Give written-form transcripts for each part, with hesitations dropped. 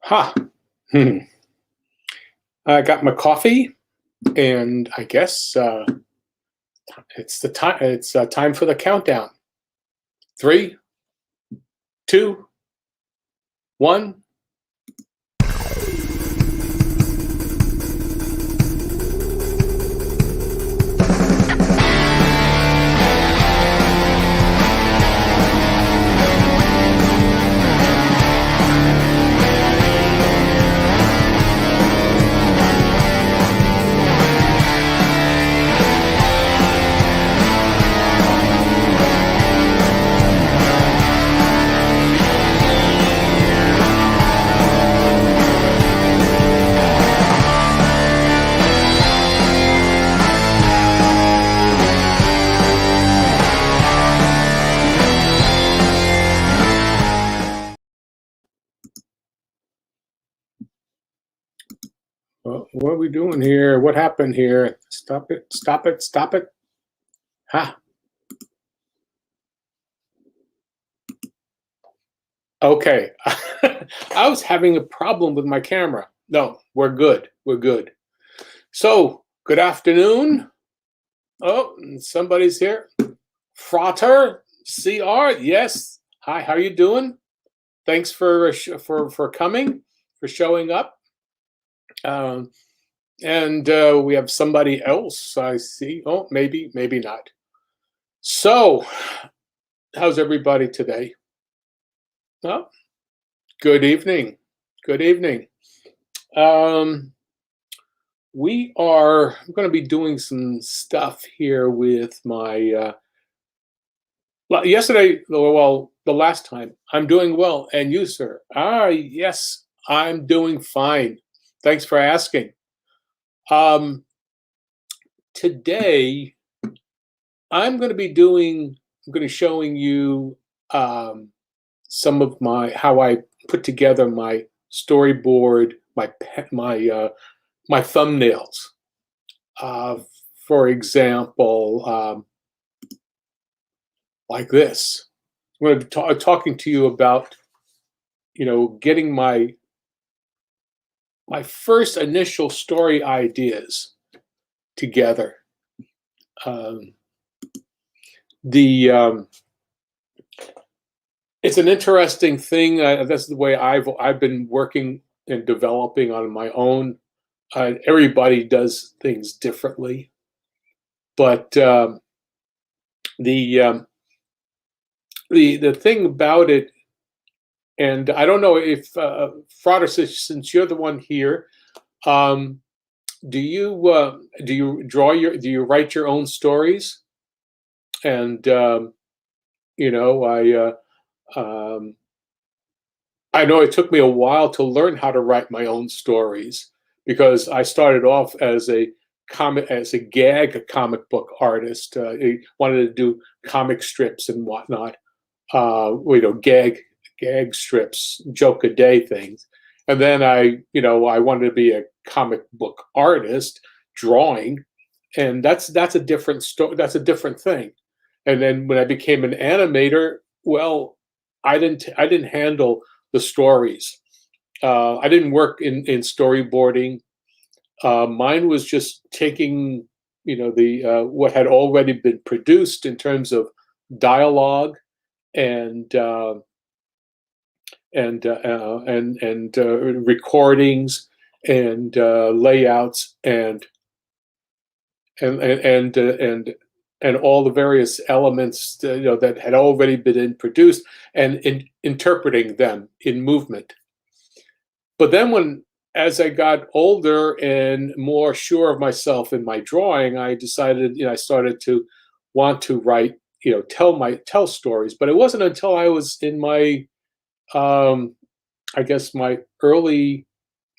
Ha. Hmm. I got my coffee, and I guess it's the time. It's time for the countdown. Three, two, one. What are we doing here? What happened here? Stop it! Stop it! Stop it! Ha. Okay. I was having a problem with my camera. No, we're good. We're good. So, good afternoon. Oh, somebody's here. Frater CR. Yes. Hi. How you doing? Thanks for coming, for showing up. Um, and we have somebody else I see. Oh, maybe not. So, how's everybody today? Oh, good evening. Good evening. Um, we are going to be doing some stuff here with my yesterday. Well, the last time. I'm doing well, and you, sir? Ah, yes, I'm doing fine. Thanks for asking. Um, Today I'm going to be doing. I'm going to showing you um, some of my how I put together my storyboard, my thumbnails. Uh, for example, like this. I'm going to be talking to you about getting my first initial story ideas together. Um, the It's an interesting thing. That's the way I've been working and developing on my own. Everybody does things differently, but the um, the thing about it, and I don't know if Frater, since you're the one here, um, do you do you write your own stories? And you know, um, I know it took me a while to learn how to write my own stories because I started off as a gag comic book artist. I wanted to do comic strips and whatnot. Gag strips, joke a day things, and then I wanted to be a comic book artist, drawing, and that's a different story. That's a different thing. And then when I became an animator, well, I didn't handle the stories. I didn't work in storyboarding. Mine was just taking, the what had already been produced in terms of dialogue and recordings and layouts and all the various elements that had already been produced and interpreting them in movement. But then as I got older and more sure of myself in my drawing, I decided, I started to want to write, tell stories. But it wasn't until I was in my, I guess my early,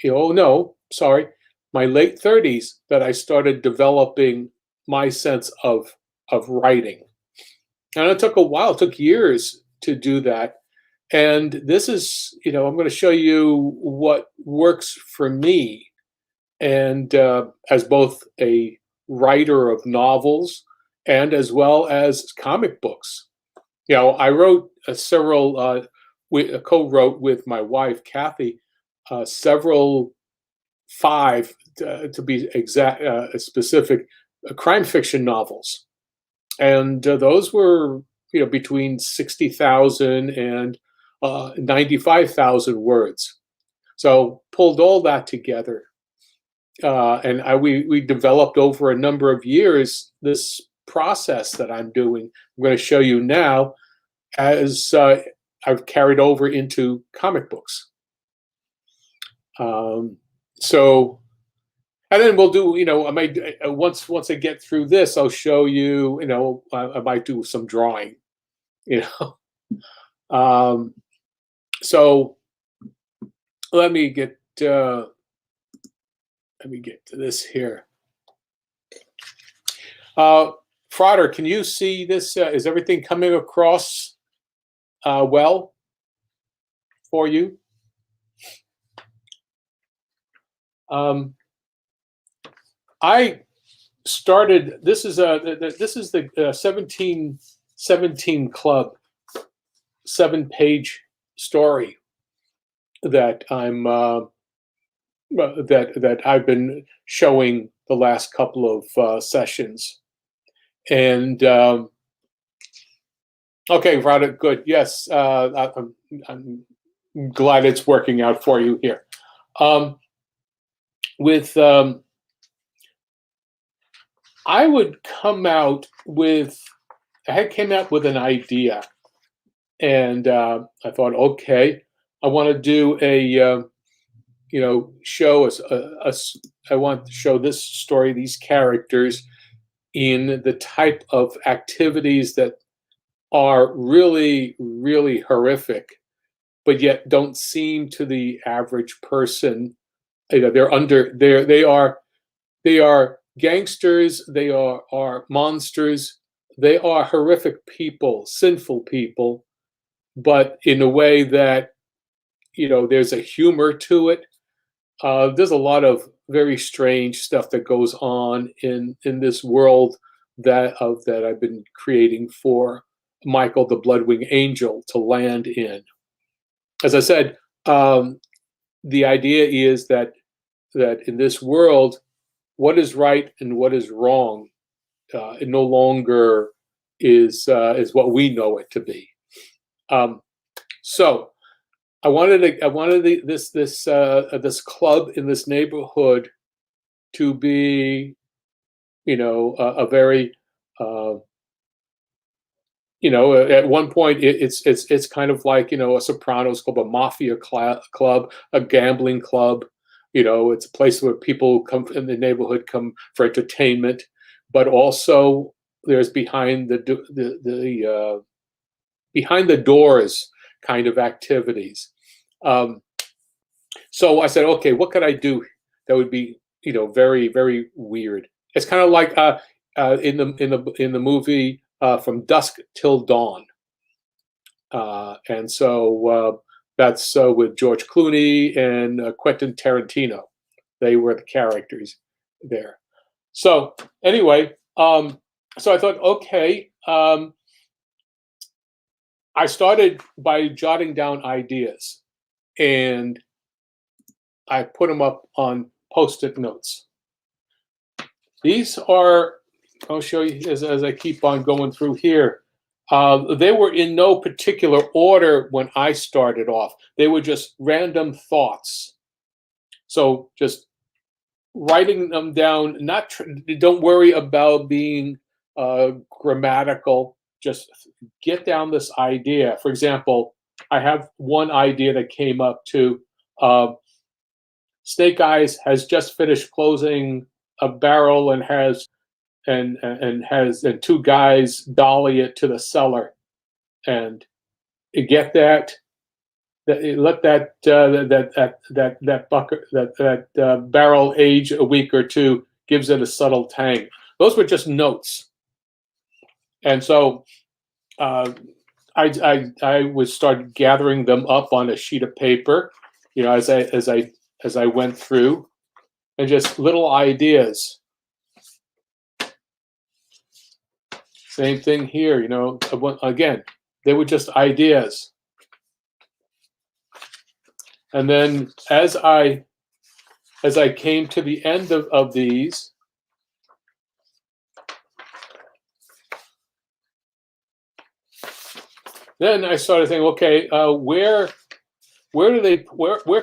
no, sorry, my late 30s that I started developing my sense of writing. And it took a while, it took years to do that. And this is, I'm going to show you what works for me. And as both a writer of novels and as well as comic books. I wrote several, co-wrote with my wife, Kathy, several, five to be exact, specific, crime fiction novels, and those were, between 60,000 and 95,000 words. So pulled all that together, and we developed over a number of years this process that I'm doing. I'm going to show you now as I've carried over into comic books. So, and then we'll do, I might, once I get through this, I'll show you, I might do some drawing, you know. So let me get to this here. Frater, can you see this? Is everything coming across well for you? I started. This is the 1717 Club 7-page story that that I've been showing the last couple of sessions, and okay, Rada, good. Yes, I'm glad it's working out for you here. I would come out with, I came out with an idea, and I thought, okay, I want to do a, show us. I want to show this story, these characters, in the type of activities that are really, really horrific, but yet don't seem to the average person. They are gangsters, they are monsters, they are horrific people, sinful people, but in a way that, there's a humor to it. There's a lot of very strange stuff that goes on in this world that I've been creating for Michael the Bloodwing Angel to land in. As I said, the idea is that in this world, what is right and what is wrong, it no longer is what we know it to be. So I wanted this club in this neighborhood to be, a very, at one point it's kind of like, a Sopranos club, a mafia club, a gambling club. It's a place where people come in the neighborhood come for entertainment, but also there's behind the behind the doors kind of activities. So I said, okay, what could I do that would be, very, very weird? It's kind of like in the movie From Dusk Till Dawn, and so that's with George Clooney and Quentin Tarantino. They were the characters there. So anyway, so I thought, okay. I started by jotting down ideas, and I put them up on Post-it notes. These are, I'll show you as I keep on going through here. They were in no particular order when I started off. They were just random thoughts. So just writing them down, don't worry about being grammatical. Just get down this idea. For example, I have one idea that came up to Snake Eyes has just finished closing a barrel and has two guys dolly it to the cellar, and you get that. Let that bucket that barrel age a week or two, gives it a subtle tang. Those were just notes, and so I would start gathering them up on a sheet of paper, as I went through, and just little ideas. Same thing here, again, they were just ideas. And then as I came to the end of these, then I started thinking, okay, where can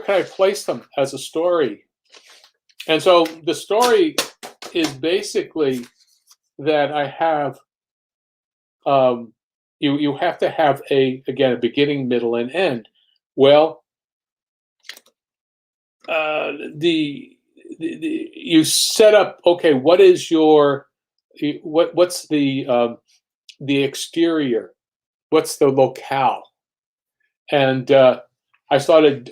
I place them as a story? And so the story is basically that I have you have to have a beginning, middle, and end. Well, you set up, okay, what is your what's the exterior, what's the locale, and I started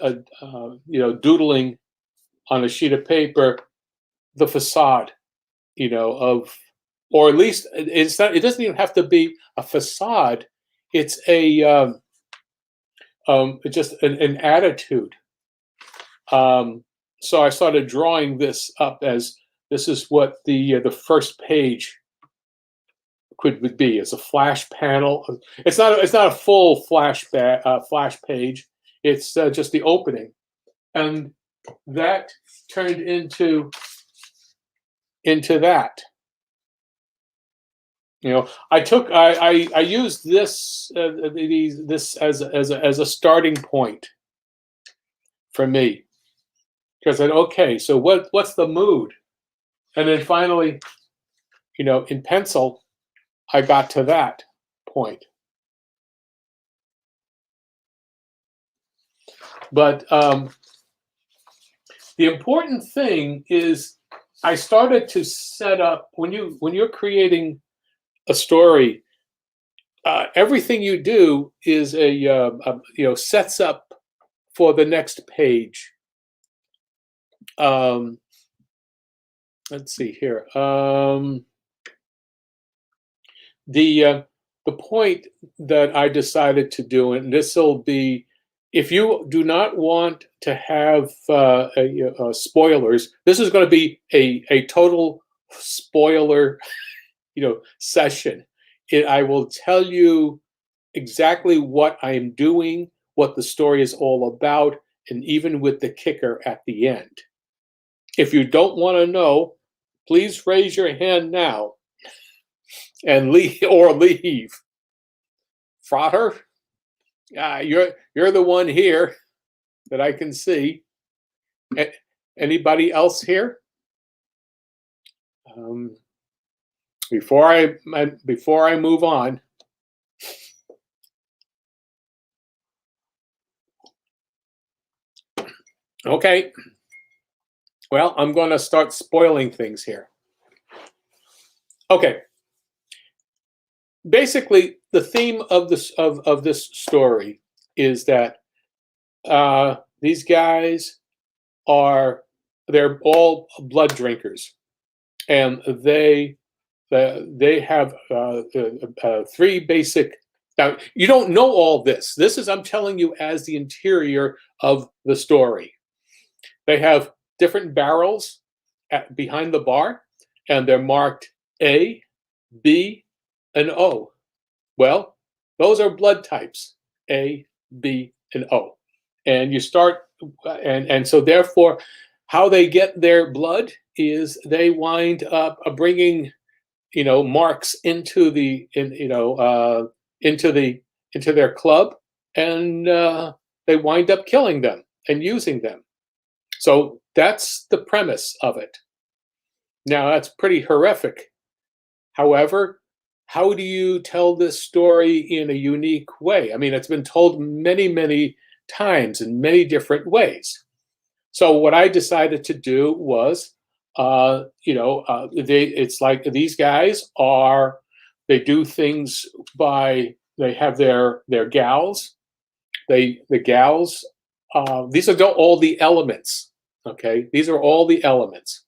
doodling on a sheet of paper the facade, of, or at least it's not, it doesn't even have to be a facade, it's a just an attitude. So I started drawing this up as this is what the first page would be, as a flash panel. It's not a full flash page. It's just the opening, and that turned into that. I used this this as a starting point for me, because I said, okay, so what's the mood? And then finally, in pencil, I got to that point. But the important thing is I started to set up, when you're creating a story, everything you do is sets up for the next page. Let's see here. The point that I decided to do, and this will be, if you do not want to have spoilers, this is going to be a total spoiler, session. I will tell you exactly what I'm doing, what the story is all about, and even with the kicker at the end. If you don't want to know, please raise your hand now and leave. Frater, you're the one here that I can see. Anybody else here? Before I move on. Okay. Well, I'm going to start spoiling things here. Okay. Basically, the theme of this story is that these guys they're all blood drinkers, and they have three basic. Now, you don't know all this. I'm telling you as the interior of the story. They have different barrels behind the bar, and they're marked A, B, and O. Well, those are blood types, A, B, and O. And you start, and so therefore, how they get their blood is they wind up bringing, marks into their club, and they wind up killing them and using them. So that's the premise of it. Now, that's pretty horrific. However, how do you tell this story in a unique way? I mean, it's been told many, many times in many different ways. So what I decided to do was, it's like these guys they do things by, they have their gals. The gals, these are all the elements. Okay, these are all the elements.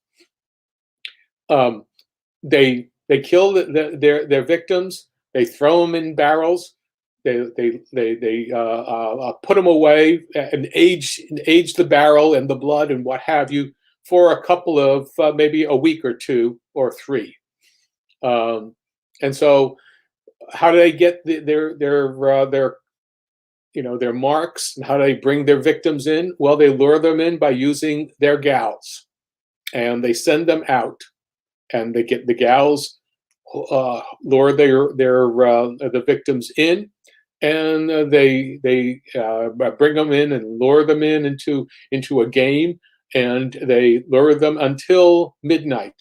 They kill their victims. They throw them in barrels. They put them away and age the barrel and the blood and what have you for a couple of maybe a week or two or three. And so, how do they get their their marks and how they bring their victims in. Well, they lure them in by using their gals, and they send them out, and they get the gals lure the victims in, and they bring them in and lure them into a game, and they lure them until midnight.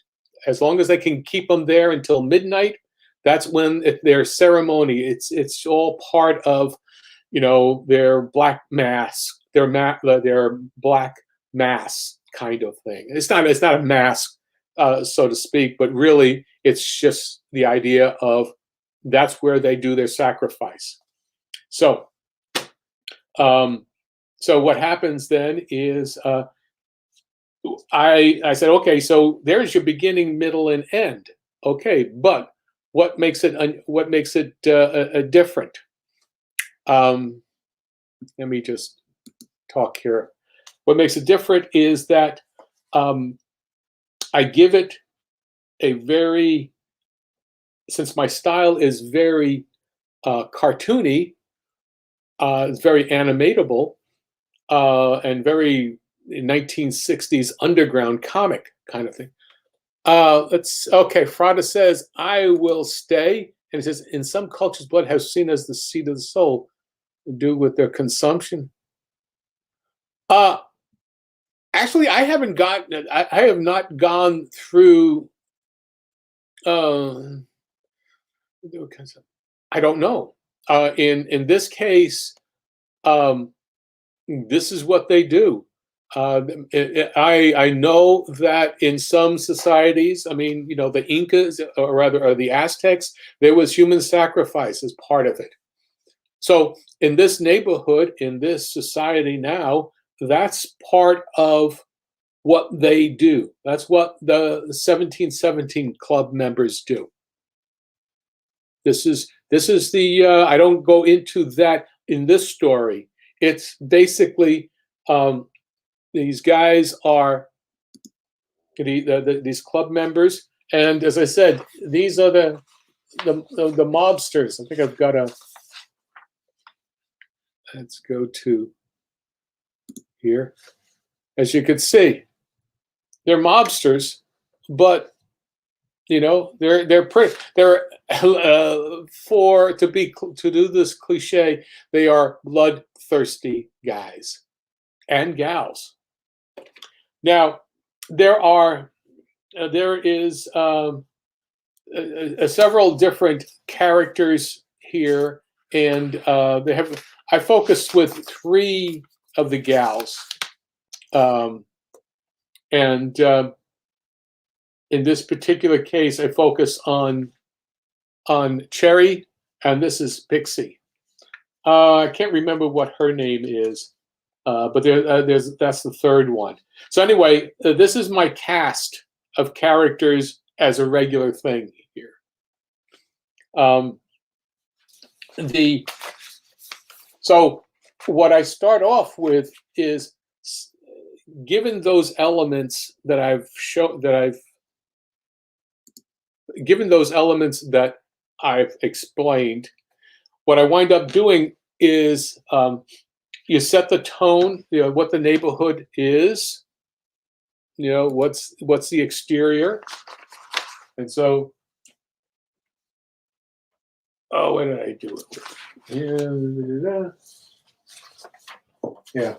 As long as they can keep them there until midnight, that's when their ceremony. It's all part of their black mask, their black mass kind of thing. It's not a mask, so to speak, but really it's just the idea of that's where they do their sacrifice. So, so what happens then is I said, okay, so there's your beginning, middle, and end. Okay, but what makes it different? Let me just talk here. What makes it different is that I give it a very, since my style is very cartoony, it's very animatable, and very 1960s underground comic kind of thing. Okay, Frada says, I will stay. And it says, in some cultures, blood has seen as the seat of the soul, to do with their consumption. Actually, I have not gone through, I don't know. In this case, this is what they do. I know that in some societies, I mean, the Incas, or rather, the Aztecs, there was human sacrifice as part of it. So in this neighborhood, in this society now, that's part of what they do. That's what the 1717 Club members do. This is the, I don't go into that in this story. It's basically, these guys are these club members, and as I said, these are the mobsters. I think I've got a. Let's go to here. As you can see, they're mobsters, but they're pretty. They're to do this cliche, they are bloodthirsty guys and gals. Now, there is several different characters here, and I focused with 3 of the gals, and in this particular case, I focus on Cherry, and this is Pixie. I can't remember what her name is. But that's the 3rd one. So anyway, this is my cast of characters as a regular thing here. So what I start off with is, given those elements that I've explained, what I wind up doing is you set the tone, what the neighborhood is, what's the exterior. And so, oh, what did I do it with? Yeah.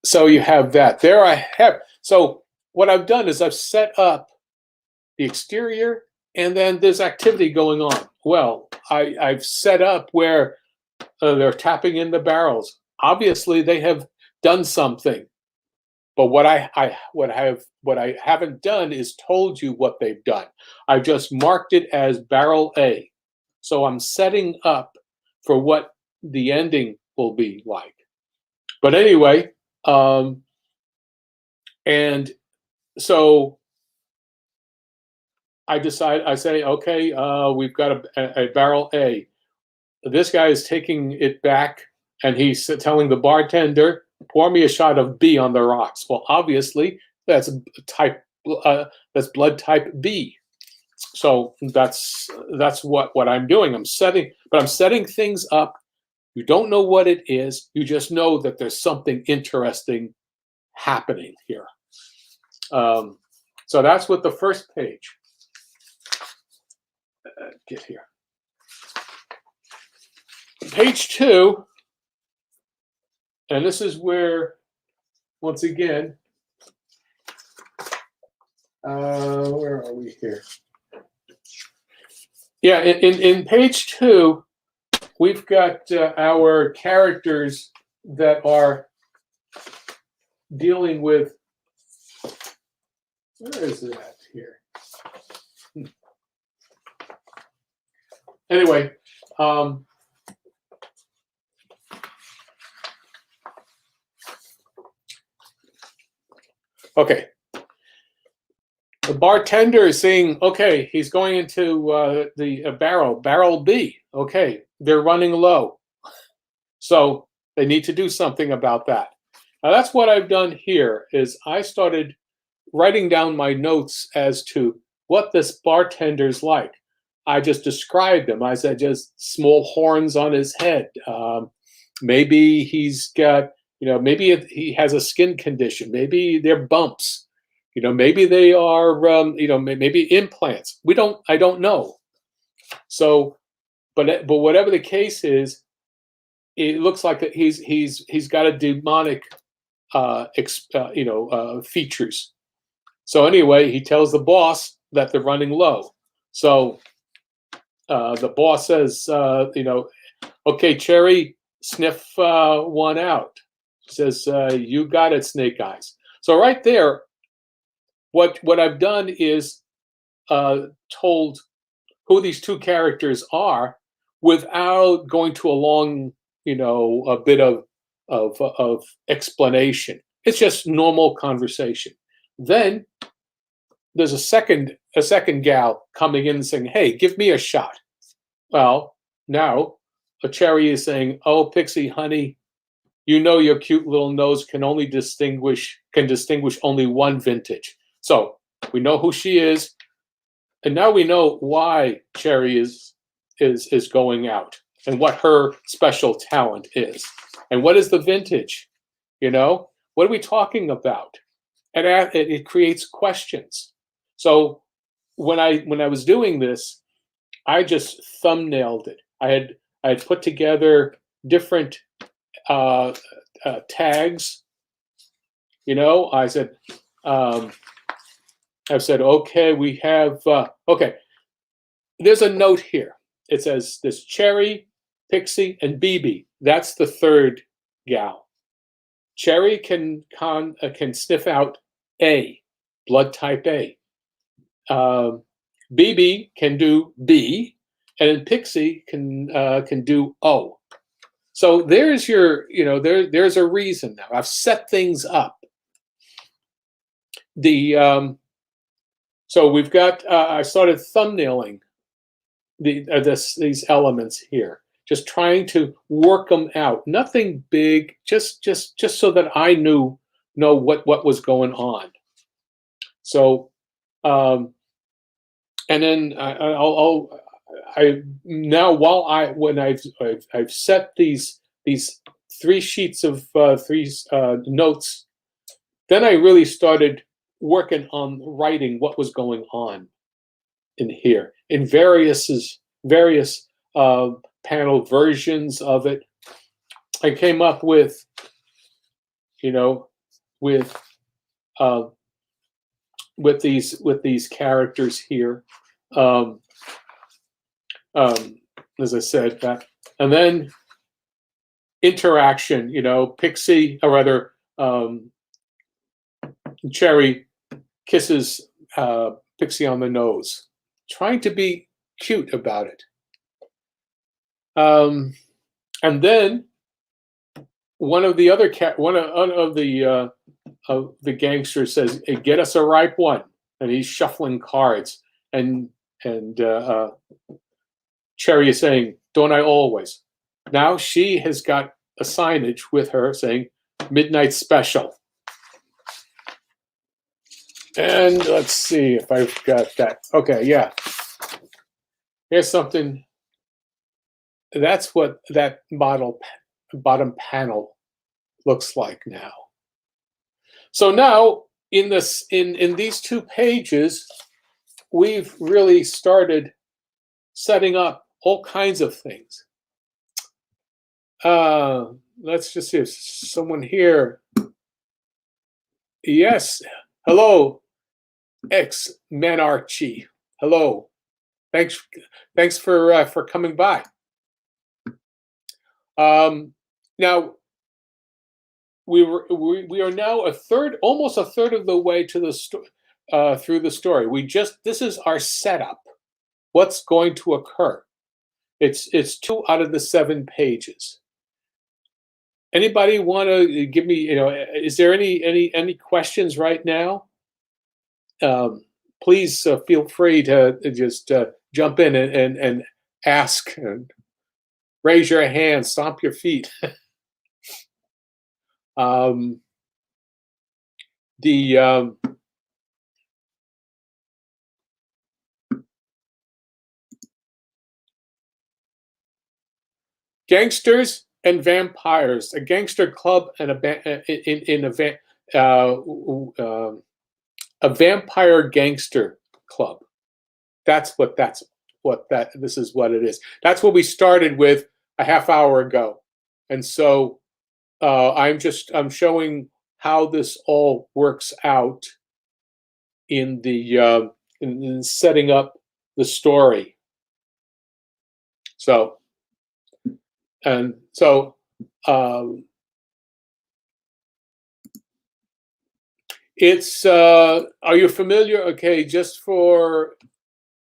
So you have that. There I have. So what I've done is I've set up the exterior, and then there's activity going on. Well, I've set up where they're tapping in the barrels. Obviously, they have done something. But what I haven't done is told you what they've done. I've just marked it as barrel A. So I'm setting up for what the ending will be like. But anyway, and so I say, okay, we've got a barrel A. This guy is taking it back, and he's telling the bartender, pour me a shot of B on the rocks. Well, obviously, that's blood type B. So that's what I'm doing. I'm setting things up. You don't know what it is. You just know that there's something interesting happening here. So that's what the first page. Get here. Page 2, and this is where, once again, where are we here? Yeah, in page 2, we've got our characters that are dealing with. Where is it at here? Anyway, okay. The bartender is saying, okay, he's going into the barrel B. Okay, they're running low. So they need to do something about that. Now that's what I've done here is I started writing down my notes as to what this bartender's like. I just described him. I said just small horns on his head. Maybe he's got, maybe he has a skin condition. Maybe they're bumps. Maybe they are, maybe implants. I don't know. So, but whatever the case is, it looks like that he's got a demonic, features. So anyway, he tells the boss that they're running low. So the boss says, okay, Cherry, sniff one out. He says, you got it, Snake Eyes. So right there, what I've done is told who these two characters are without going to a long, a bit of explanation. It's just normal conversation. Then there's a second gal coming in and saying, "Hey, give me a shot." Well, now a Cherry is saying, "Oh, Pixie, honey, your cute little nose can distinguish only one vintage." So we know who she is, and now we know why Cherry is going out and what her special talent is, and what is the vintage. What are we talking about? And it creates questions. So when I was doing this, I just thumbnailed it. I had put together different tags. I said, okay, we have okay. There's a note here. It says there's Cherry, Pixie, and BB. That's the third gal. Cherry can sniff out A, blood type A. BB can do B, and Pixie can do O. So there's your, there's a reason now. I've set things up. So we've got. I started thumbnailing these elements here, just trying to work them out. Nothing big, just so that I know what was going on. So, and then when I've set these 3 sheets of 3 notes, then I really started working on writing what was going on in here in various panel versions of it. I came up with these characters here, as I said, that, and then interaction. Pixie, or rather, Cherry kisses Pixie on the nose, trying to be cute about it. And then one of the gangsters says, "Hey, get us a ripe one," and he's shuffling cards, and Cherry is saying, "Don't I always?" Now she has got a signage with her saying "Midnight Special." And let's see if I've got that. Okay, yeah. Here's something. That's what that bottom panel looks like now. So now in this in these 2 pages, we've really started setting up all kinds of things. Let's just see if someone here. Yes. Hello, ex-Manarchy. Hello. Thanks for coming by. Now we are now almost a third of the way to the through the story. This is our setup. What's going to occur? It's 2 out of the 7 pages. Anybody want to give me? Is there any questions right now? Please feel free to just jump in and ask. And raise your hand, stomp your feet. The gangsters and vampires, a gangster club and a vampire gangster club. This is what it is. That's what we started with a half hour ago, and so I'm showing how this all works out in setting up the story. So. And so it's are you familiar? Okay, just for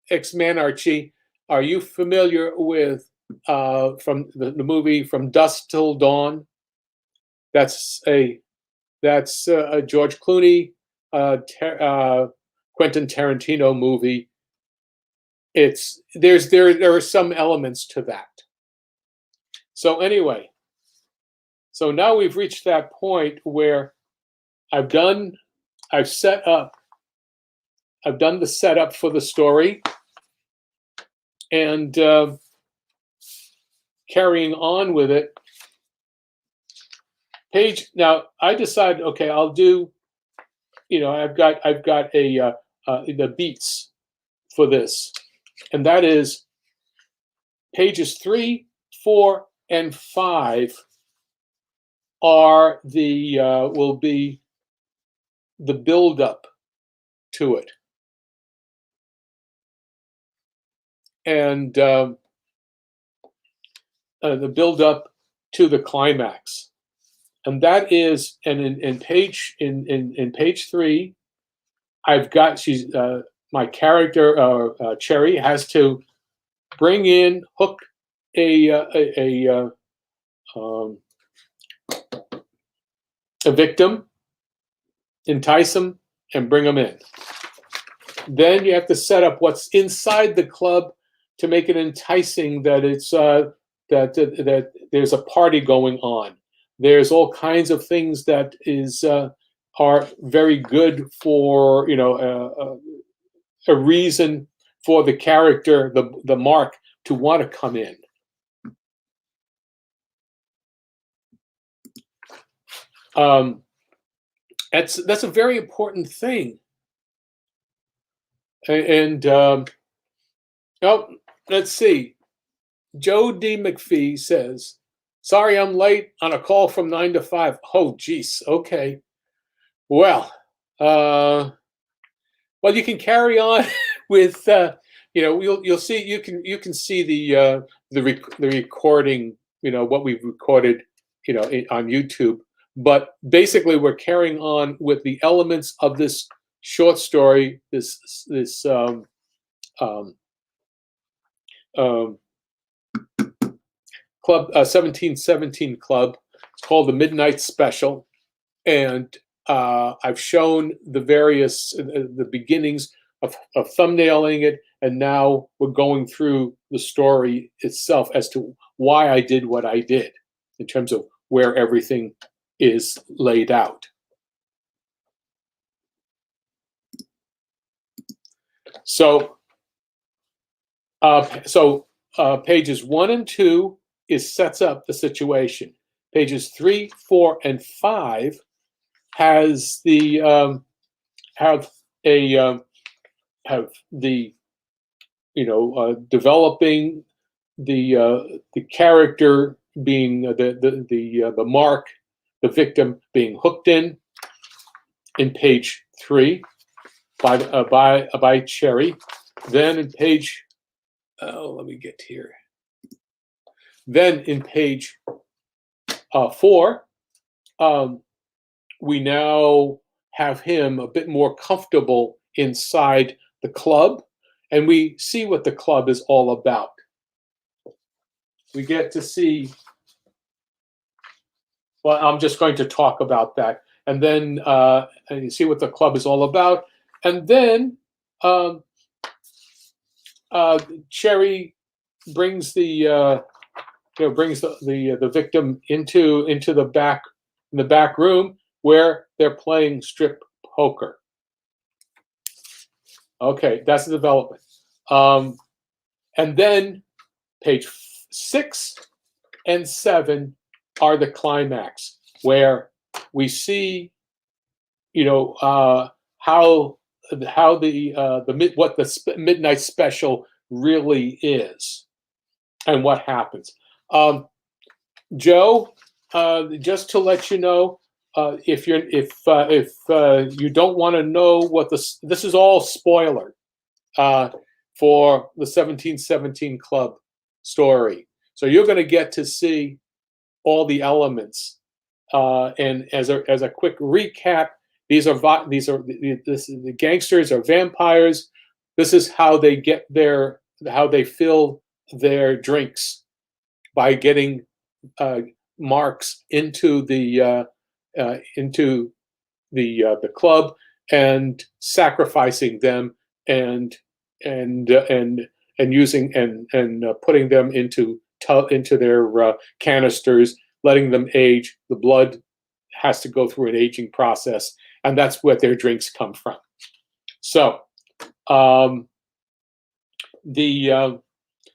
ex-Manarchy, are you familiar with from the movie From Dusk Till Dawn? That's a George Clooney, Quentin Tarantino movie. There are some elements to that. So anyway, so now we've reached that point where I've done the setup for the story, and carrying on with it. Now I decided, okay, I'll do, I've got the beats for this, and that is pages 3, 4, and 5 are will be the build up to it, and the build up to the climax, and that is, and in page 3, I've got my character Cherry has to hook a victim, entice them, and bring them in. Then you have to set up what's inside the club to make it enticing, that it's that there's a party going on. There's all kinds of things that are very good for a reason for the character, the Mark, to want to come in. That's a very important thing. And let's see. Joe D. McPhee says, "Sorry, I'm late on a call from 9 to 5. Oh, geez. Okay. Well, you can carry on with you'll see, you can see the recording, what we've recorded, on YouTube. But basically, we're carrying on with the elements of this short story, this Club 1717 Club. It's called the Midnight Special, and I've shown the various the beginnings of thumbnailing it, and now we're going through the story itself as to why I did what I did in terms of where everything is laid out. So, pages 1 and 2 sets up the situation. Pages 3, 4, and 5 has the have a have the developing the character being the mark, the victim being hooked in page 3 by Cherry. Then in page let me get here. Then in page 4, we now have him a bit more comfortable inside the club, and we see what the club is all about. We get to see, well, I'm just going to talk about that, and then and you see what the club is all about, and then Cherry brings the victim into the back room where they're playing strip poker. Okay, that's the development. And then page 6 and 7 are the climax, where we see, how what the midnight special really is, and what happens. Joe, just to let you know, if you don't want to know what this is all spoiler for the 1717 Club story. So you're going to get to see all the elements. And as a quick recap, the gangsters are vampires. This is how they fill their drinks, by getting marks into the club and sacrificing them and using and putting them into their canisters, letting them age. The blood has to go through an aging process, and that's where their drinks come from. So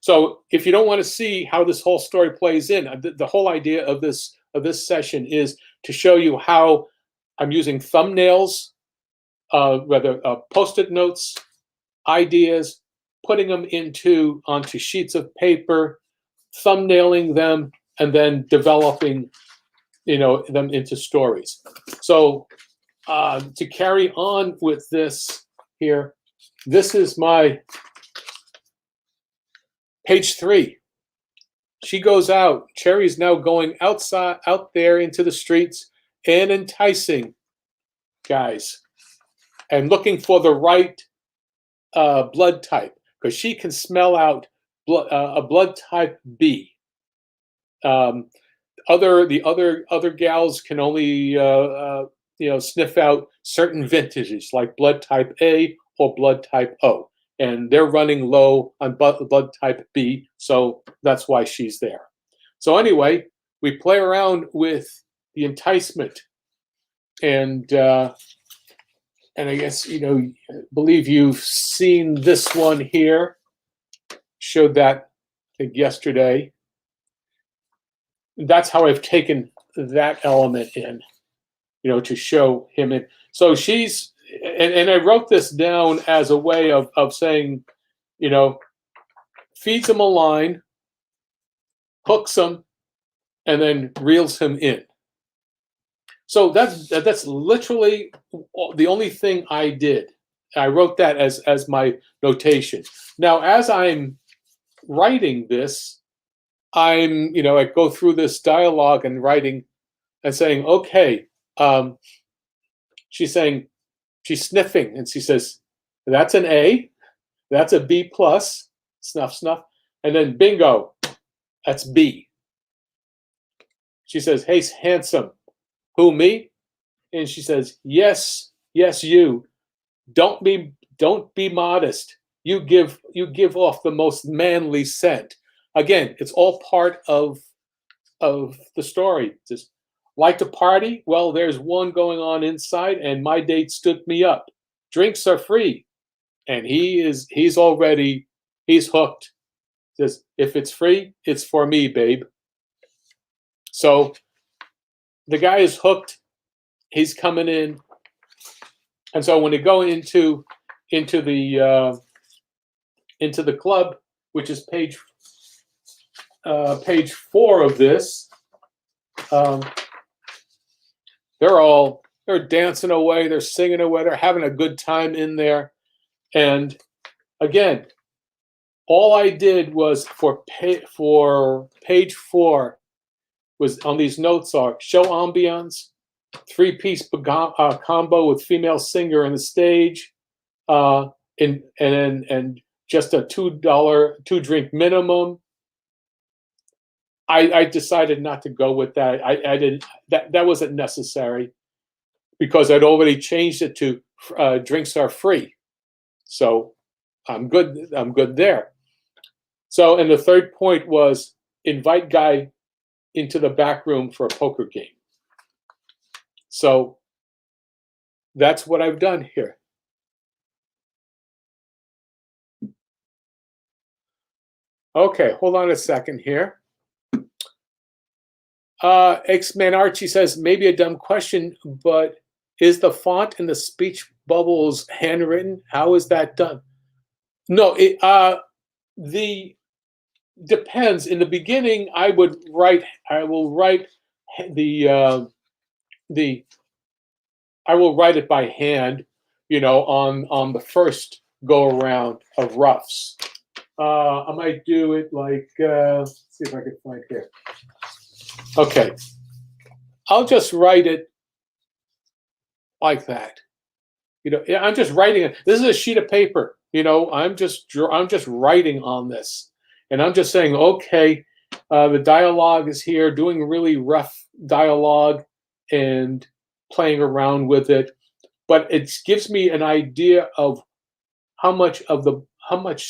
so if you don't want to see how this whole story plays in, the whole idea of this session is to show you how I'm using thumbnails, post-it notes, ideas, putting them onto sheets of paper, thumbnailing them, and then developing them into stories. So to carry on with this here, this is my page 3. She goes out. Cherry's now going out there into the streets and enticing guys and looking for the right blood type, because she can smell out a blood type B. The other gals can only sniff out certain vintages, like blood type A or blood type O, and they're running low on blood type B, so that's why she's there. So anyway, we play around with the enticement, and I guess believe you've seen this one here. Showed that, I think, yesterday. That's how I've taken that element in, to show him in. So she's, and I wrote this down as a way of saying, feeds him a line, hooks him, and then reels him in. So that's literally the only thing I did. I wrote that as my notation. Now, as I'm writing this, I go through this dialogue and writing and saying, okay, she's sniffing, and she says, that's an A, that's a B plus, snuff, snuff, and then bingo, that's B. She says, hey, handsome. Who, me? And she says, yes, you. Don't be modest. You give off the most manly scent. Again, it's all part of the story. Just like to party? Well, there's one going on inside, and my date stood me up. Drinks are free. and he's hooked. Says, if it's free, it's for me, babe. So the guy is hooked. He's coming in, and so when they go into the club, which is page 4 of this, they're dancing away, they're singing away, they're having a good time in there. And again, all I did was for page 4 was on these notes are show ambiance, 3-piece combo with female singer on the stage, and just a $2 drink minimum. I decided not to go with that. I didn't. That wasn't necessary because I'd already changed it to drinks are free. So I'm good. I'm good there. So, and the third point was invite guy into the back room for a poker game. So that's what I've done here. Okay, hold on a second here. X-Man Archie says, maybe a dumb question, but is the font in the speech bubbles handwritten? How is that done? No, the depends. In the beginning, I will write I will write it by hand, on the first go around of roughs. I might do it like, let's see if I can find here. Okay, I'll just write it like that. I'm just writing it. This is a sheet of paper. I'm just writing on this, and I'm just saying, okay, the dialogue is here, doing really rough dialogue and playing around with it, but it gives me an idea of how much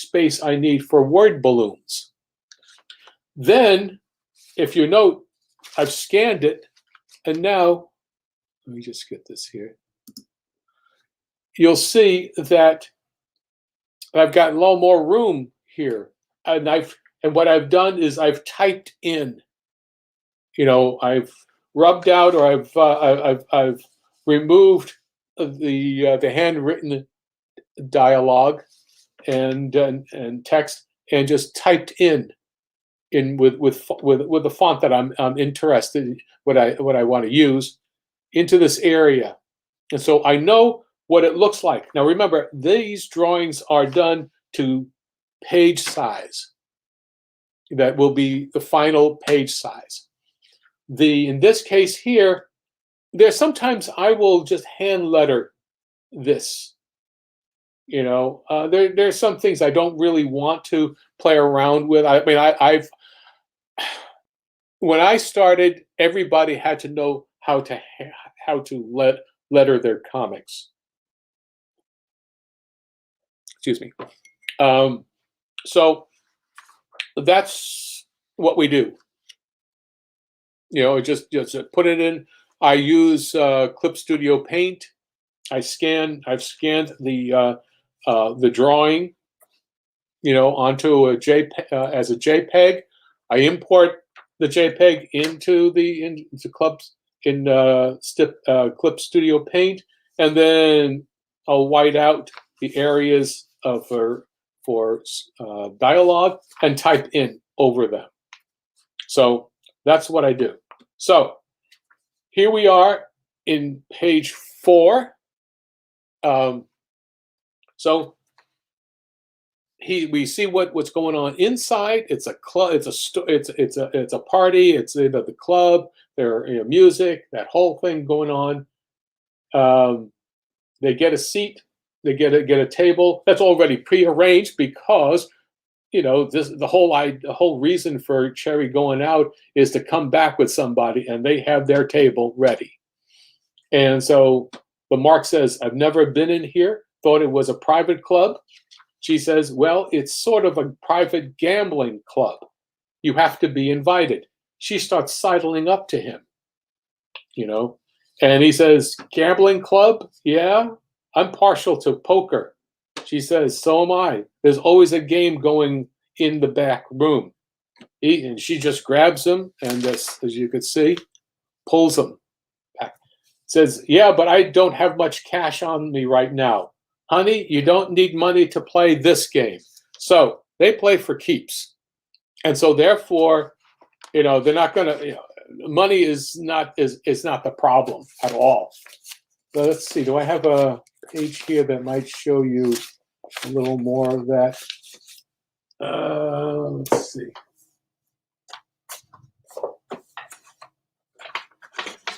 space I need for word balloons. Then, if you note, I've scanned it, and now let me just get this here. You'll see that I've got a little more room here, and what I've done is I've typed in. I've rubbed out, or I've removed the handwritten dialogue and text, and just typed in with the font that I'm interested in, what I want to use, into this area, and so I know what it looks like. Now remember, these drawings are done to page size. That will be the final page size. In this case here, there's sometimes I will just hand letter this. There's some things I don't really want to play around with. I mean, when I started, everybody had to know how to letter their comics. Excuse me. So that's what we do. Just put it in. I use Clip Studio Paint. I've scanned the drawing, onto a JPEG as a JPEG. I import the JPEG into Clip Studio Paint, and then I'll white out the areas for dialogue and type in over them. So that's what I do. So here we are in page 4. So we see what's going on inside. It's a club. It's a party. It's the club. There, music. That whole thing going on. They get a seat. They get a table that's already prearranged because the whole reason for Cherry going out is to come back with somebody, and they have their table ready. And so the Mark says, "I've never been in here. Thought it was a private club." She says, "Well, it's sort of a private gambling club. You have to be invited." She starts sidling up to him, and he says, "Gambling club? Yeah, I'm partial to poker." She says, so am I. There's always a game going in the back room. And she just grabs him and, this, as you could see, pulls him back. Says, yeah, but I don't have much cash on me right now. Honey, you don't need money to play this game. So they play for keeps. And so therefore, they're not going to, money is not the problem at all. So let's see, do I have a page here that might show you a little more of that? Let's see.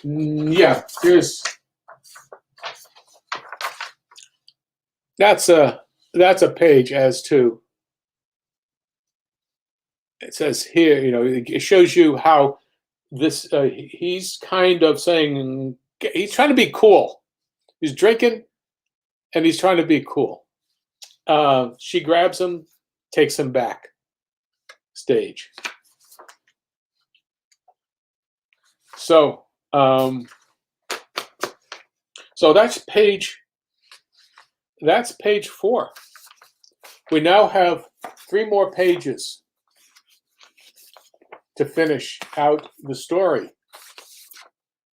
Yeah, that's a page as to, it says here, it shows you how this, he's kind of saying, he's trying to be cool. He's drinking and he's trying to be cool. She grabs him, takes him back stage. So, so that's page 4. We now have 3 more pages to finish out the story,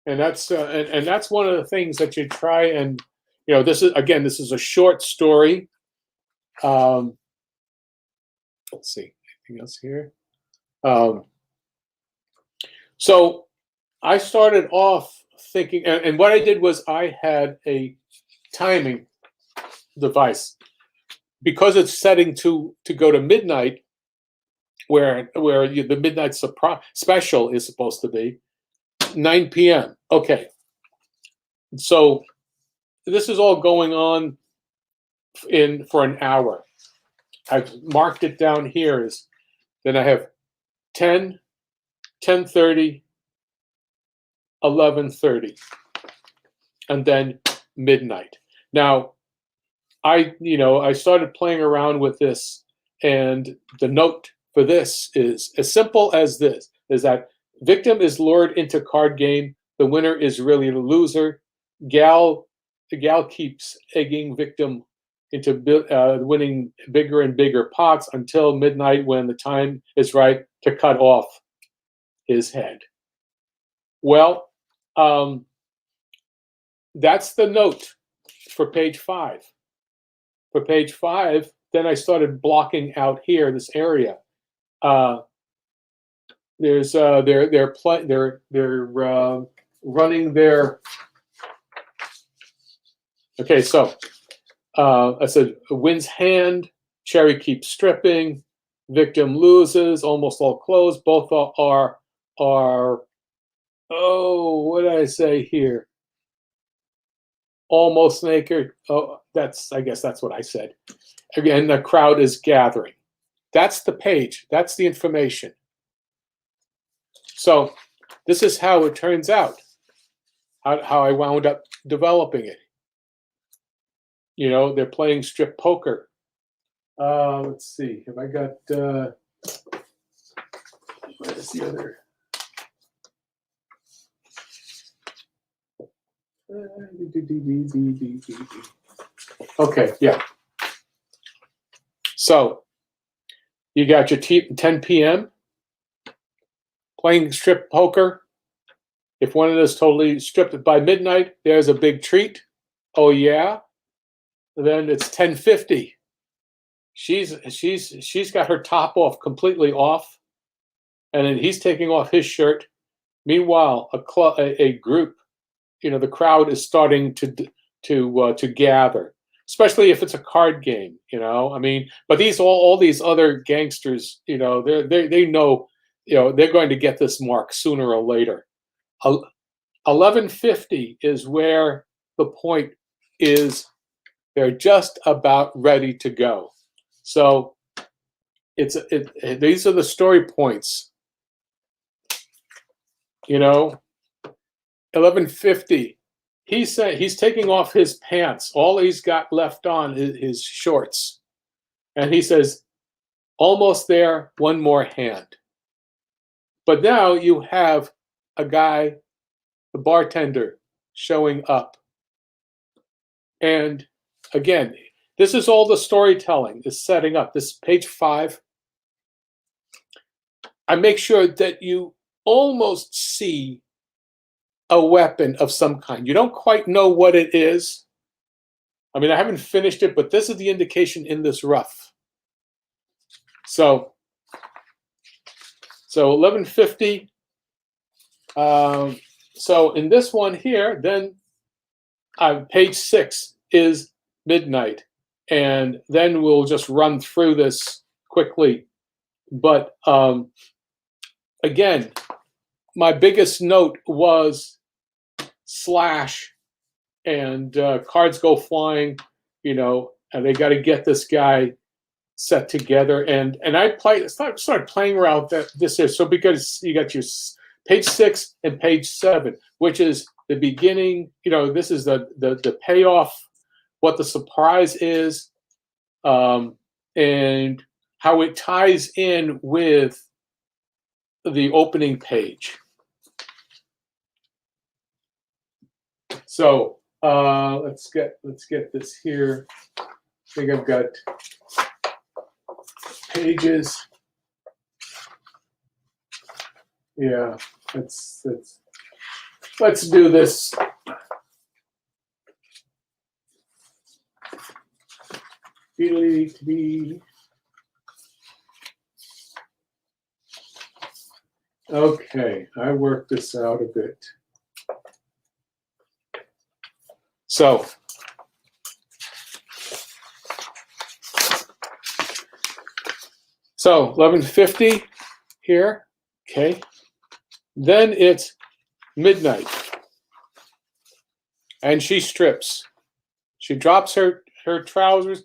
and that's and that's one of the things that you try and, this is a short story. Let's see, anything else here? So I started off thinking, and what I did was I had a timing device, because it's setting to go to midnight, where the midnight special is supposed to be 9 p.m. Okay, so this is all going on for an hour. I've marked it down here as, then I have 10, 10:30, 11:30, and then midnight. Now, I started playing around with this, and the note for this is as simple as this: is that victim is lured into card game, the winner is really the loser. The gal keeps egging victim into winning bigger and bigger pots until midnight, when the time is right to cut off his head. Well, that's the note for page 5. For page 5, then I started blocking out here, this area. There's they're running their. Okay, so I said wins hand, cherry keeps stripping, victim loses, almost all closed. Both are what did I say here? Almost naked. Oh, I guess that's what I said. Again, the crowd is gathering. That's the page. That's the information. So this is how it turns out, how I wound up developing it. They're playing strip poker. Let's see. Have I got, what is the other? Okay, yeah. So you got your 10 p.m. playing strip poker. If one of us totally stripped by midnight, there's a big treat. Oh yeah. Then it's 10:50. She's got her top off, completely off, and then he's taking off his shirt. Meanwhile, a group, the crowd is starting to gather, especially if it's a card game. But all these other gangsters, they know, they're going to get this mark sooner or later. 11:50 is where the point is. They're just about ready to go. So these are the story points. 11:50. He's taking off his pants. All he's got left on is his shorts. And he says, almost there, one more hand. But now you have a guy, the bartender, showing up. And again, This is all the storytelling is setting up. This is page 5. I make sure that you almost see a weapon of some kind. You don't quite know what it is. I mean, I haven't finished it, but this is the indication in this rough. So 1150. So in this one here, then page 6 is midnight, and then we'll just run through this quickly. But again, my biggest note was slash, and cards go flying, and they got to get this guy set together. And I started playing around this here. So because you got your page 6 and page 7, which is the beginning. This is the payoff, what the surprise is, and how it ties in with the opening page. So let's get this here. I think I've got pages. Yeah, let's do this. Okay, I worked this out a bit. So 1150 here. Okay. Then it's midnight. And she strips. She drops her trousers.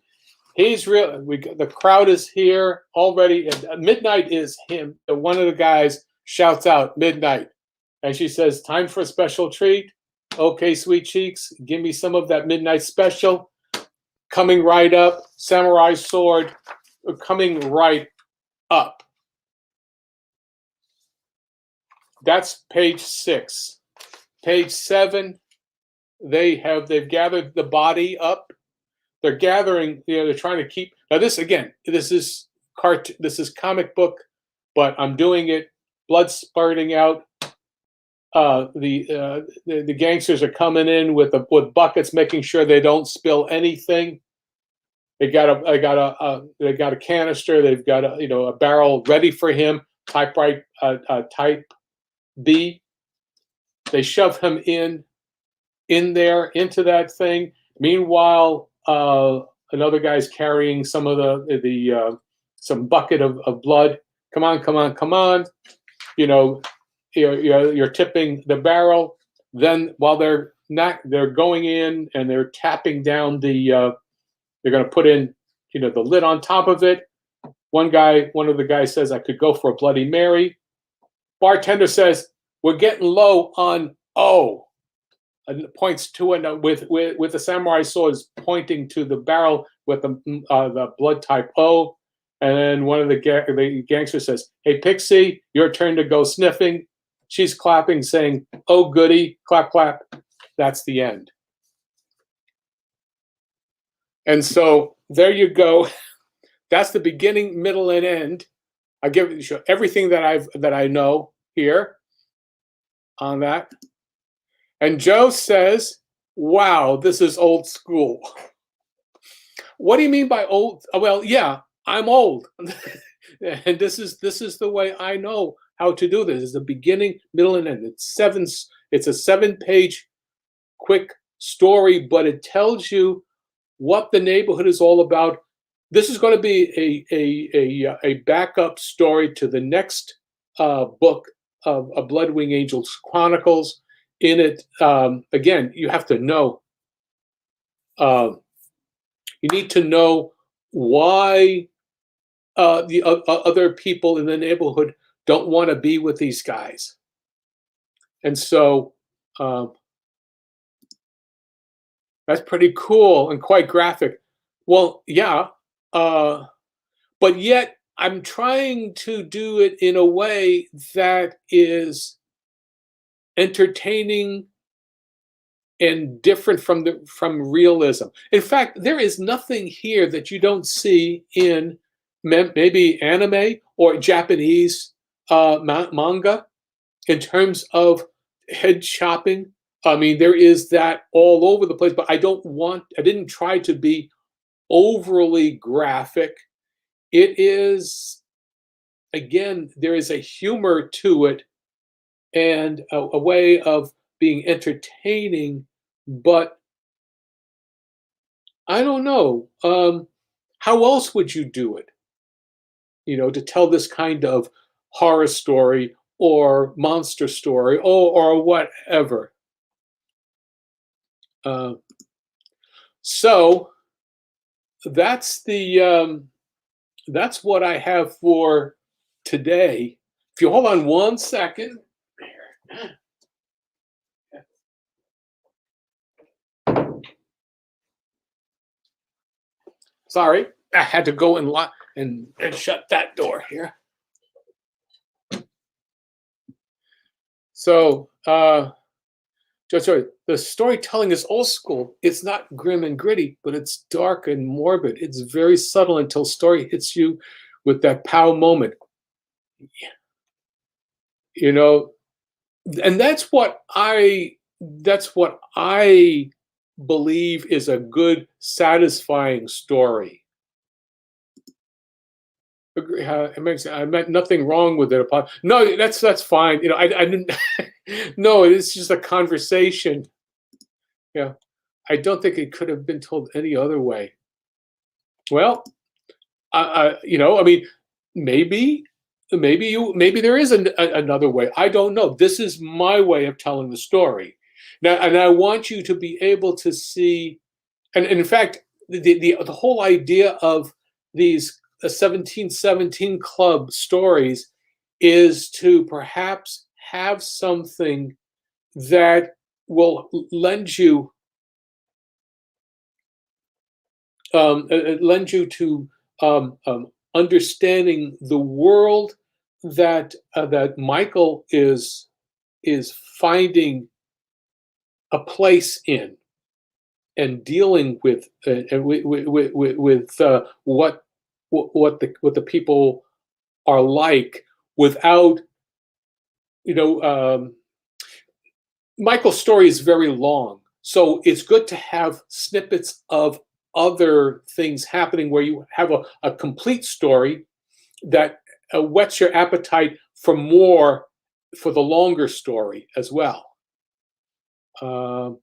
The crowd is here already. And midnight is him. One of the guys shouts out, midnight. And she says, time for a special treat. Okay, sweet cheeks, give me some of that midnight special. Coming right up, samurai sword, coming right up. That's page 6. Page 7, they've gathered the body up. They're gathering, they're trying to keep. Now this is comic book, but I'm doing it, blood spurting out. The gangsters are coming in with buckets, making sure they don't spill anything. They got a canister. They've got a barrel ready for him. Type B. They shove him in there into that thing. Meanwhile, another guy's carrying some of some bucket of blood. Come on. You're tipping the barrel. Then while they're going in and they're tapping down they're going to put in the lid on top of it. One of the guys says, I could go for a Bloody Mary. Bartender says, we're getting low on O, and points to it with the samurai swords pointing to the barrel with the blood type O. And then one of the gangsters says, hey Pixie, your turn to go sniffing. She's clapping, saying, oh, goody, clap, clap. That's the end. And so there you go. That's the beginning, middle, and end. I give you everything that I know here on that. And Joe says, wow, this is old school. What do you mean by old? Well, yeah, I'm old. And this is the way I know how to do this. Is the beginning, middle, and end. It's a 7-page quick story, but it tells you what the neighborhood is all about. This is going to be a backup story to the next book of Bloodwing Angels Chronicles. In it, again, you have to know. You need to know why the other people in the neighborhood don't want to be with these guys. And so that's pretty cool and quite graphic. Well, yeah, but yet I'm trying to do it in a way that is entertaining and different from realism. In fact, there is nothing here that you don't see in maybe anime or Japanese manga in terms of head chopping. I mean, there is that all over the place, but I didn't try to be overly graphic. It is, again, there is a humor to it and a way of being entertaining, but I don't know. How else would you do it? To tell this kind of horror story or monster story or whatever. Uh, so that's what I have for today. If you hold on one second. Sorry, I had to go and lock and shut that door here. So, sorry, the storytelling is old school. It's not grim and gritty, but it's dark and morbid. It's very subtle until story hits you with that pow moment. And that's what I believe is a good, satisfying story. I meant nothing wrong with it. No, that's fine. I didn't. No, it's just a conversation. Yeah, I don't think it could have been told any other way. Well, I mean, maybe there is another way. I don't know. This is my way of telling the story. Now, and I want you to be able to see, and in fact, the whole idea of these 1717 Club stories is to perhaps have something that will lend you to understanding the world that Michael is finding a place in and dealing with what the people are like without Michael's story is very long, so it's good to have snippets of other things happening where you have a complete story that whets your appetite for more for the longer story as well. Joe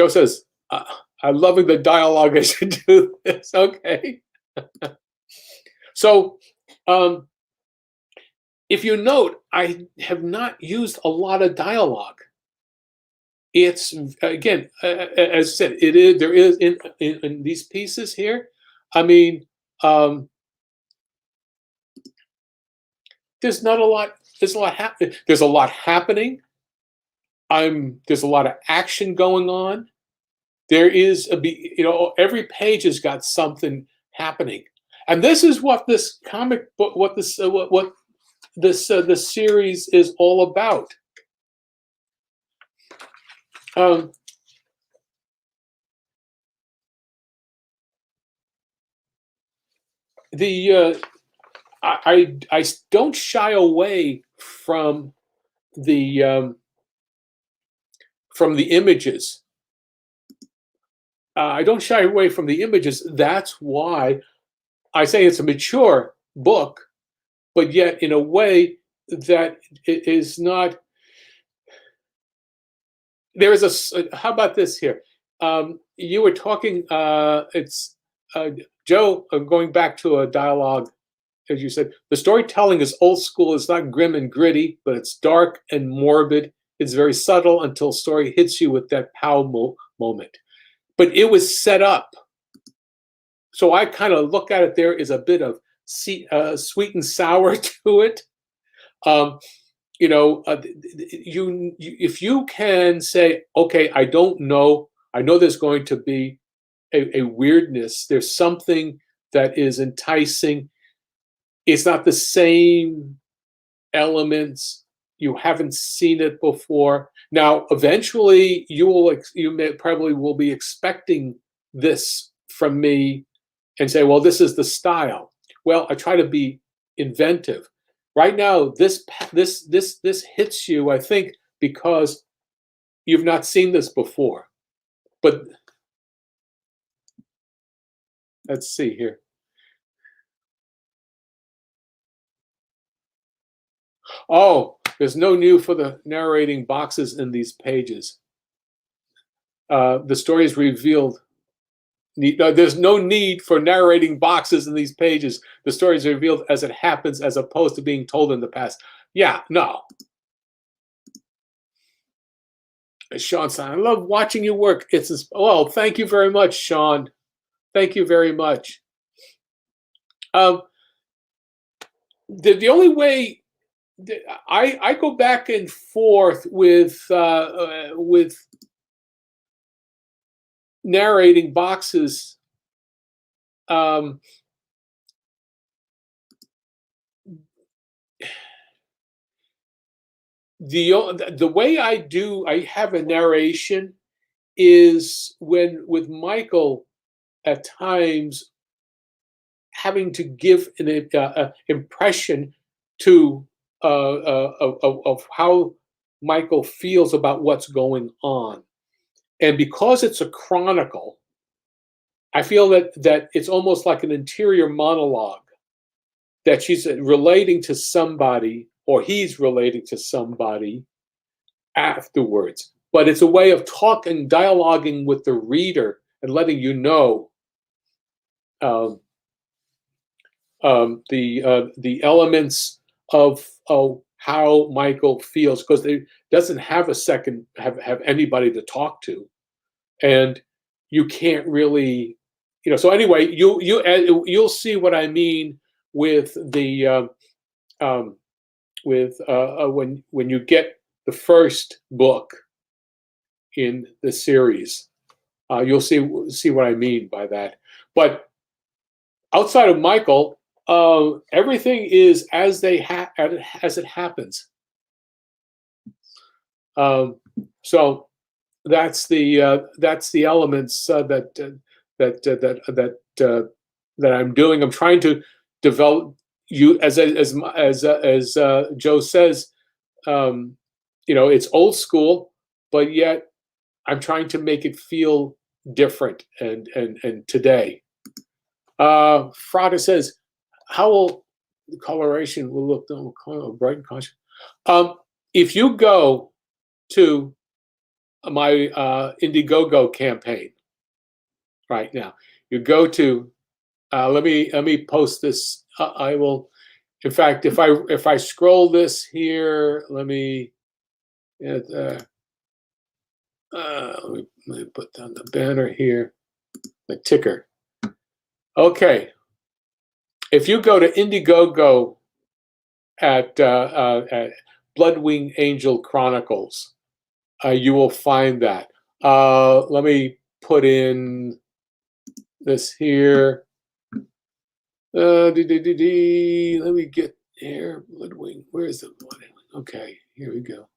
says, I'm loving the dialogue as you do this. Okay. So, if you note, I have not used a lot of dialogue. It's, again, as I said, there is in these pieces here. I mean, there's not a lot. There's a lot happening. There's a lot happening. There's a lot of action going on. There is every page has got something happening, and this is what this comic book, what this series is all about. I don't shy away from the images. I don't shy away from the images. That's why I say it's a mature book, but yet in a way that it is not. There is how about this here? You were talking. It's Joe. Going back to a dialogue, as you said, the storytelling is old school. It's not grim and gritty, but it's dark and morbid. It's very subtle until story hits you with that pow moment. But it was set up. So I kind of look at it there as a bit of sweet and sour to it. If you can say, okay, I don't know. I know there's going to be a weirdness. There's something that is enticing. It's not the same elements, you haven't seen it before. Now, eventually, probably will be expecting this from me and say, well, this is the style. Well, I try to be inventive. Right now, this hits you, I think, because you've not seen this before. But let's see here. Oh, there's no new for the narrating boxes in these pages. The story is revealed. There's no need for narrating boxes in these pages. The story is revealed as it happens, as opposed to being told in the past. Yeah, no. Sean said, I love watching you work. Well, thank you very much, Sean. Thank you very much. The only way I go back and forth with narrating boxes. The way I have a narration is when with Michael at times having to give an impression to of how Michael feels about what's going on, and because it's a chronicle, I feel that it's almost like an interior monologue that she's relating to somebody or he's relating to somebody afterwards. But it's a way of dialoguing with the reader and letting you know the elements of how Michael feels, because he doesn't have have anybody to talk to, and you can't really, So anyway, you'll see what I mean with the when you get the first book in the series, you'll see what I mean by that. But outside of Michael, everything is as it happens. So that's the elements that I'm doing. I'm trying to develop you as Joe says. It's old school, but yet I'm trying to make it feel different and today. Frada says, how will the coloration will look bright and conscious? If you go to my Indiegogo campaign right now, you go to let me post this. I will, in fact, if I scroll this here, let me let me put down the banner here, the ticker. Okay, if you go to Indiegogo at Bloodwing Angel Chronicles, you will find that. Let me put in this here. Let me get here. Bloodwing. Where is the Bloodwing? Okay, here we go.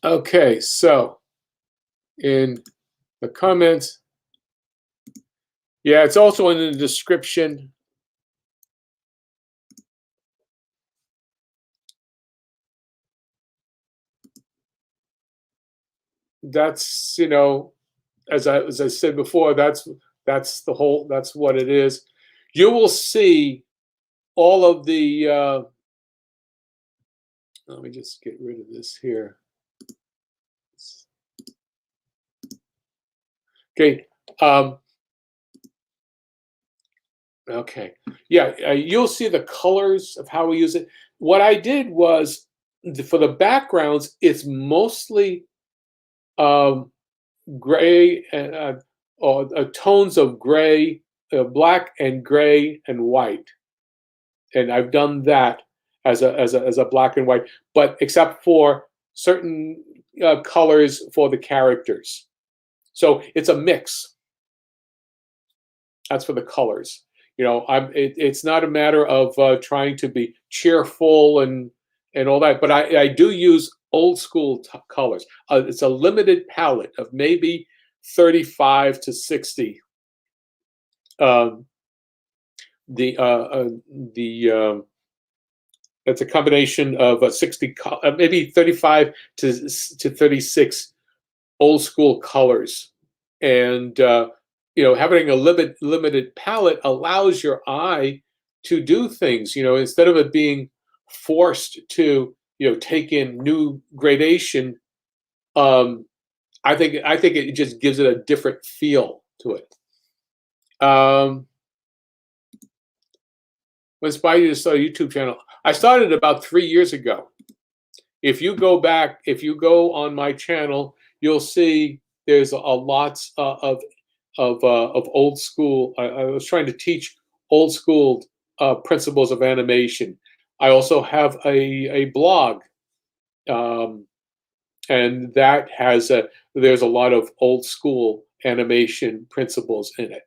Okay, so in the comments, yeah, it's also in the description. That's, as I said before, that's what it is. You will see all of the let me just get rid of this here. Okay. Okay. Yeah, you'll see the colors of how we use it. What I did was, for the backgrounds, it's mostly gray and tones of gray, black and gray and white, and I've done that as a black and white, but except for certain colors for the characters. So it's a mix. That's for the colors. It's not a matter of trying to be cheerful and all that, but I do use old school colors. It's a limited palette of maybe 35 to 60. Um, the It's a combination of 60, maybe 35 to 36 old school colors, and having a limited palette allows your eye to do things. Instead of it being forced to take in new gradation. um, I think it just gives it a different feel to it. What inspired you to start a YouTube channel? I started about 3 years ago. If you go on my channel, you'll see there's a lots of old school. I was trying to teach old school principles of animation. I also have a blog, and that there's a lot of old school animation principles in it.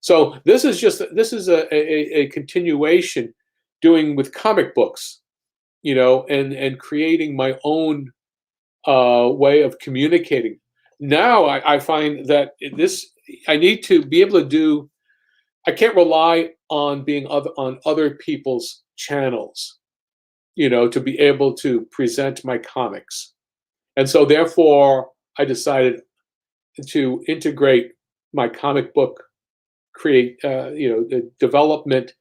So this is a continuation, doing with comic books, and creating my own way of communicating. Now I find that I need to be able to do. I can't rely on being on other people's channels, to be able to present my comics. And so therefore I decided to integrate my comic book the development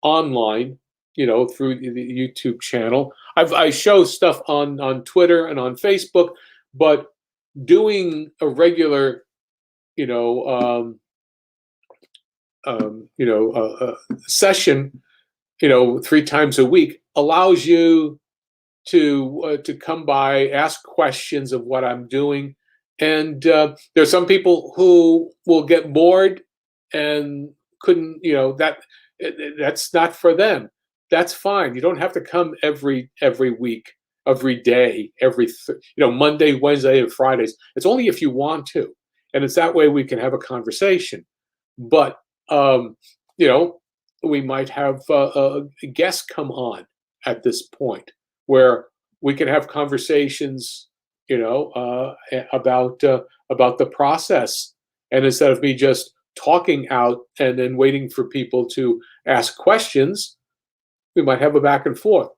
online, through the YouTube channel. I show stuff on Twitter and on Facebook, but doing a regular, session, 3 times a week allows you to come by, ask questions of what I'm doing, and there's some people who will get bored and couldn't, that's not for them. That's fine. You don't have to come every week, every day, Monday, Wednesday, and Fridays. It's only if you want to, and it's that way we can have a conversation. But we might have guests come on at this point where we can have conversations, about the process, and instead of me just talking out and then waiting for people to ask questions, we might have a back and forth.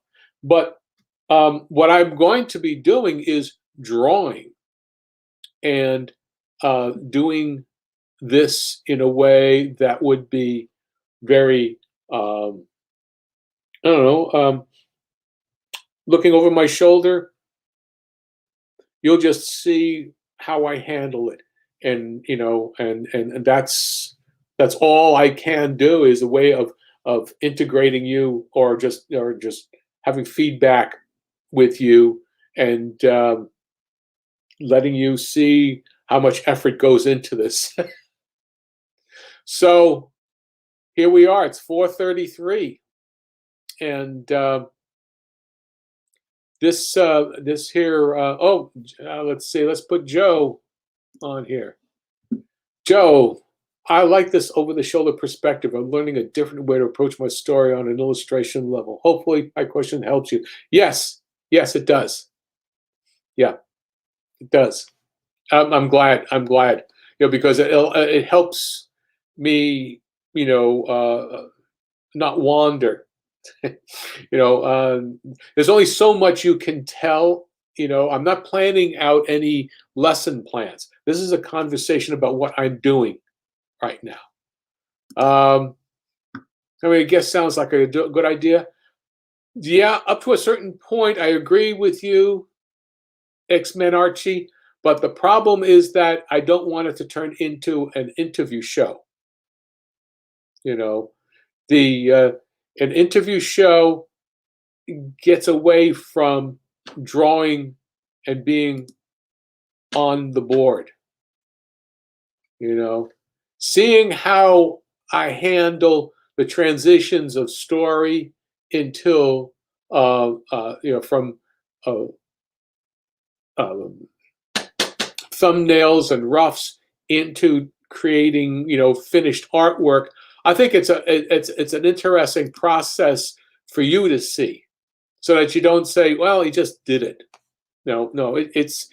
But what I'm going to be doing is drawing and doing this in a way that would be very, I don't know, looking over my shoulder. You'll just see how I handle it, and and that's all I can do, is a way of integrating you, or just having feedback with you, and letting you see how much effort goes into this. So here we are. It's 4:33, and this here. Let's see. Let's put Joe on here. Joe, I like this over-the-shoulder perspective. I'm learning a different way to approach my story on an illustration level. Hopefully, my question helps you. Yes, it does. Yeah, it does. I'm glad. Because it helps me, not wander. There's only so much you can tell. I'm not planning out any lesson plans. This is a conversation about what I'm doing right now. I guess sounds like a good idea. Yeah, up to a certain point, I agree with you, X-Men Archie. But the problem is that I don't want it to turn into an interview show. An interview show gets away from drawing and being on the board. Seeing how I handle the transitions of story until from thumbnails and roughs into creating finished artwork. I think it's an interesting process for you to see, so that you don't say, "Well, he just did it." No, no, it's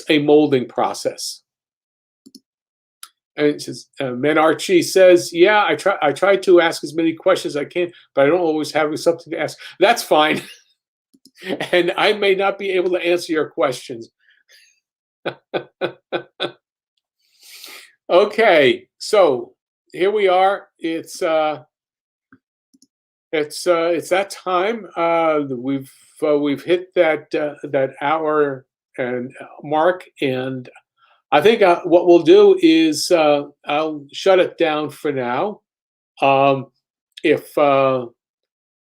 a molding process. And it says, Menarchi says, "Yeah, I try to ask as many questions as I can, but I don't always have something to ask." That's fine, and I may not be able to answer your questions. Okay, so here we are. It's that time. We've hit that hour and mark, and I think what we'll do is I'll shut it down for now. Um, if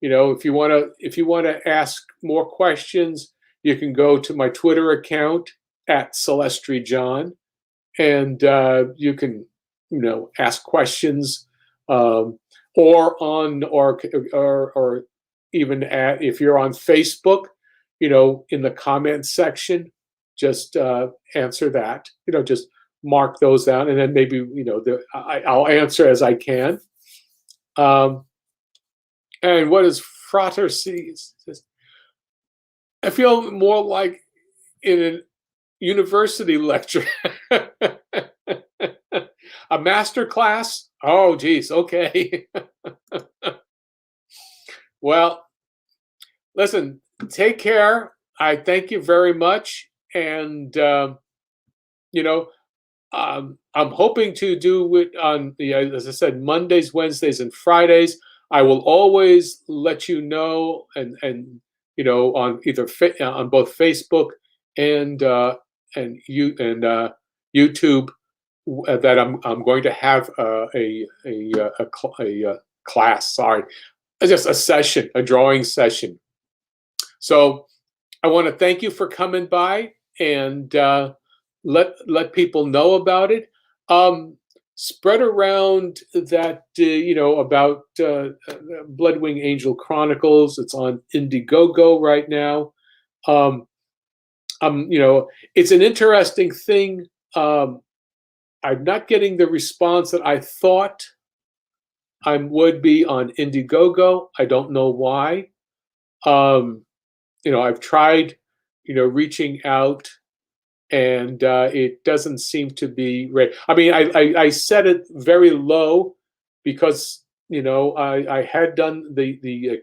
if you want to ask more questions, you can go to my Twitter account at Celestri John, and you can ask questions, um, or even if you're on Facebook, in the comments section, just answer that. Just mark those down, and then maybe I'll answer as I can. And what is Frater sees? I feel more like in a university lecture. A master class? Oh, geez. Okay. Well, listen, take care. I thank you very much. And, I'm hoping to do it on, as I said, Mondays, Wednesdays, and Fridays. I will always let you know, and on either on both Facebook and YouTube, that I'm going to have a class. Sorry, just a session, a drawing session. So I want to thank you for coming by, and let people know about it. Spread around that about Bloodwing Angel Chronicles. It's on Indiegogo right now. It's an interesting thing. I'm not getting the response that I thought I would be on Indiegogo. I don't know why. I've tried, reaching out, and it doesn't seem to be ready. I mean, I set it very low because I had done the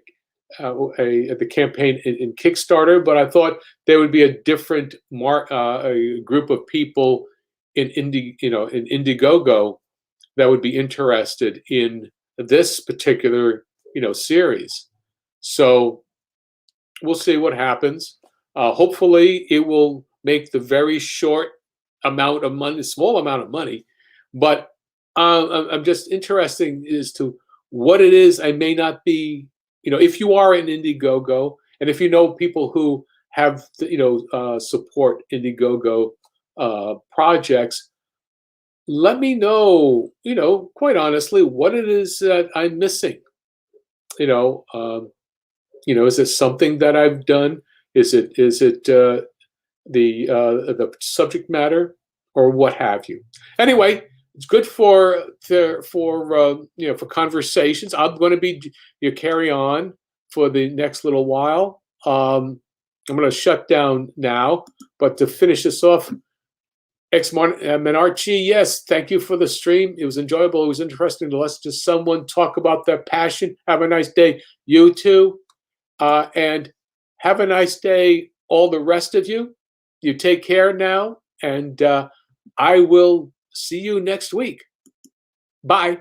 campaign in Kickstarter, but I thought there would be a different a group of people in Indiegogo that would be interested in this particular series. So we'll see what happens. Hopefully, it will make the very short amount of money, small amount of money, but I'm just interested as to what it is. I may not be, if you are in Indiegogo, and if you know people who have, support Indiegogo projects, let me know, quite honestly, what it is that I'm missing. Is it something that I've done? Is it the subject matter, or what have you? Anyway, it's good for conversations. I'm going to be carry on for the next little while. I'm going to shut down now, but to finish this off, Menarchi, yes, thank you for the stream. It was enjoyable. It was interesting to listen to someone talk about their passion. Have a nice day. You too. And have a nice day, all the rest of you. You take care now, and I will see you next week. Bye.